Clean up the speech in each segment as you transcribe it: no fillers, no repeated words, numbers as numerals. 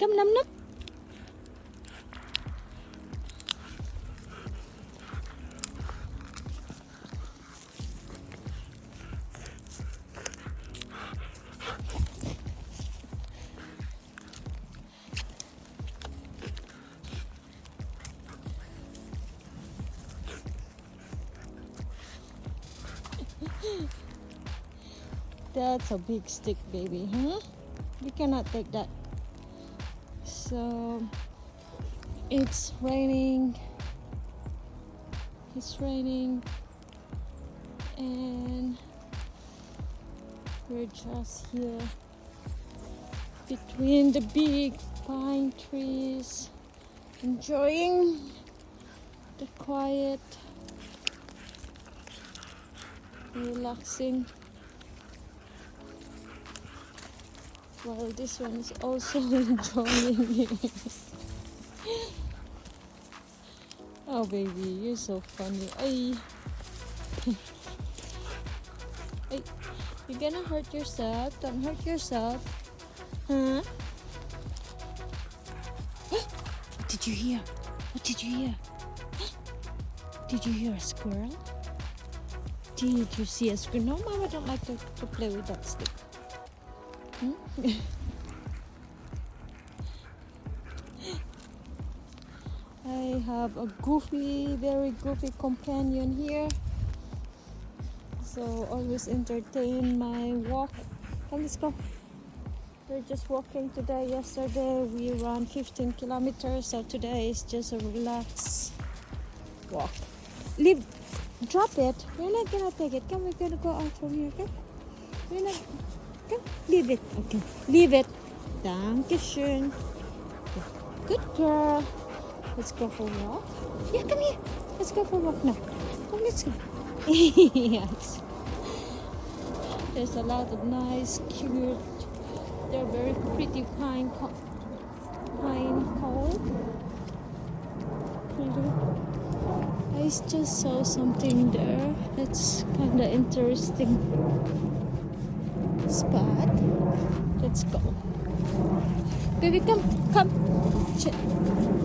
Come, num num. That's a big stick, baby, huh? You cannot take that. So it's raining. It's raining, and we're just here between the big pine trees, enjoying the quiet, relaxing. While this one is also enjoying it. Oh baby, you're so funny. Ay. Ay. You're gonna hurt yourself. Don't hurt yourself. Huh? What did you hear? What did you hear? Did you hear a squirrel? Did you see a squirrel? No, Mama don't like to play with that stick. I have a very goofy companion here, so always entertain my walk. Come, let's go. We're just walking today. Yesterday we ran 15 kilometers, so today is just a relaxed walk. Drop it. We're not gonna take it. Come, we're gonna go out from here. Come. We're not. Come, leave it. Okay, leave it. Dankeschön. Good girl. Let's go for a walk. Yeah, come here. Let's go for a walk now. Come, let's go. Yes. There's a lot of nice, cute. They're very pretty pine cone. I just saw something there. It's kind of interesting spot. Let's go. Baby, come.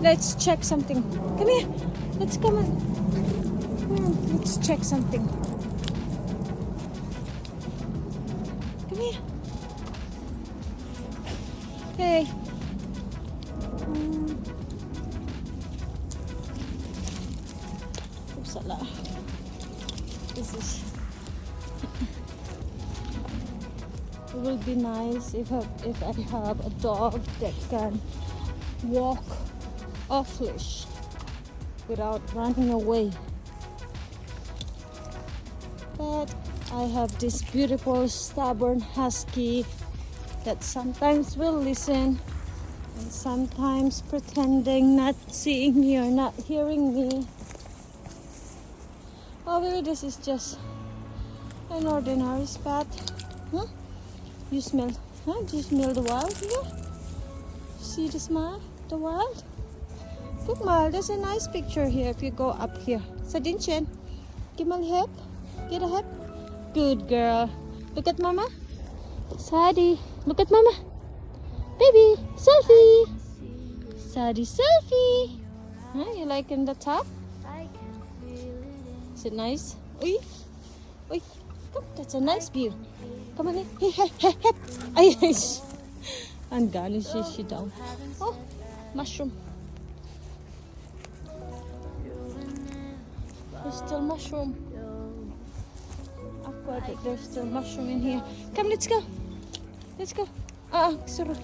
Let's check something. Come here. Let's come on. Let's check something. Come here. Hey. Upsala. This is. It will be nice if I have a dog that can walk off leash without running away. But I have this beautiful stubborn husky that sometimes will listen and sometimes pretending not seeing me or not hearing me. Oh, baby, this is just an ordinary spot. Huh? You smell, huh? Do you smell the wild here? See the smell? The wild? Look, Mal, there's a nice picture here if you go up here. Sadinchen, give me a hip. Get a hip. Good girl. Look at Mama. Sadie, look at Mama. Baby, selfie. Sadie, selfie. Huh? You liking the top? Is it nice? Oi, oi. Come, that's a nice view. Come on in. Hey. Ay, I'm gonna she down. Oh, mushroom. There's still mushroom. I've got it. There's still mushroom in here. Come, let's go. Let's go. Sorry.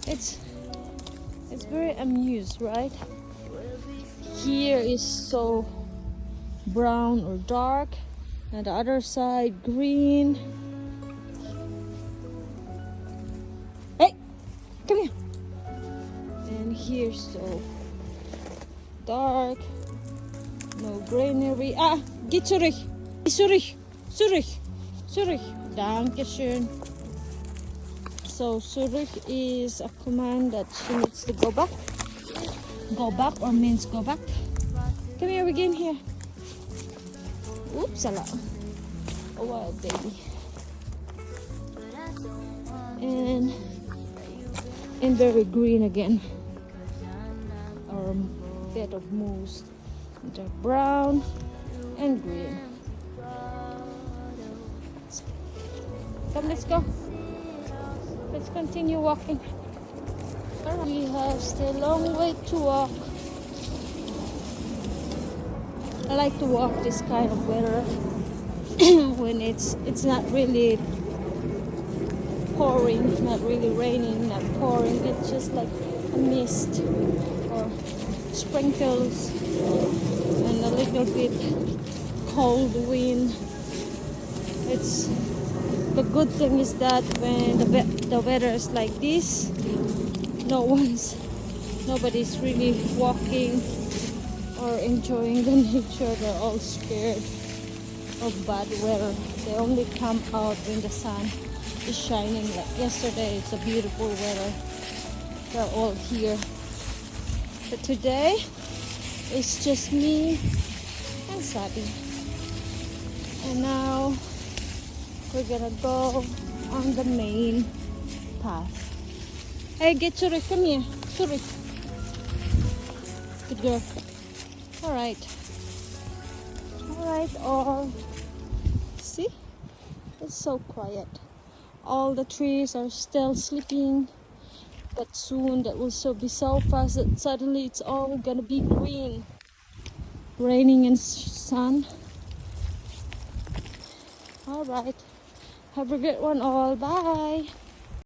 It's very amused, right? Here is so brown or dark, and the other side green. Hey, come here. And here so dark, no greenery. Geh zurück. Zurück. Dankeschön. So zurück is a command that she needs to go back. Go back or means go back. Come here again here. Oops, a wild baby. And and very green again. Our bed of moose, they're brown and green. Come, let's go. Let's continue walking. We have still a long way to walk. I like to walk this kind of weather when it's not really pouring, not really raining, not pouring. It's just like a mist or sprinkles and a little bit cold wind. It's the good thing is that when the weather is like this, nobody's really walking or enjoying the nature. They're all scared of bad weather. They only come out when the sun is shining. Like yesterday, it's a beautiful weather. They're all here. But today, it's just me and Sabi. And now we're gonna go on the main path. Hey, get Surik, come here. Surik. Good girl. Alright. Alright, all. See? It's so quiet. All the trees are still sleeping. But soon that will be so fast that suddenly it's all gonna be green. Raining and sun. Alright. Have a good one all. Bye.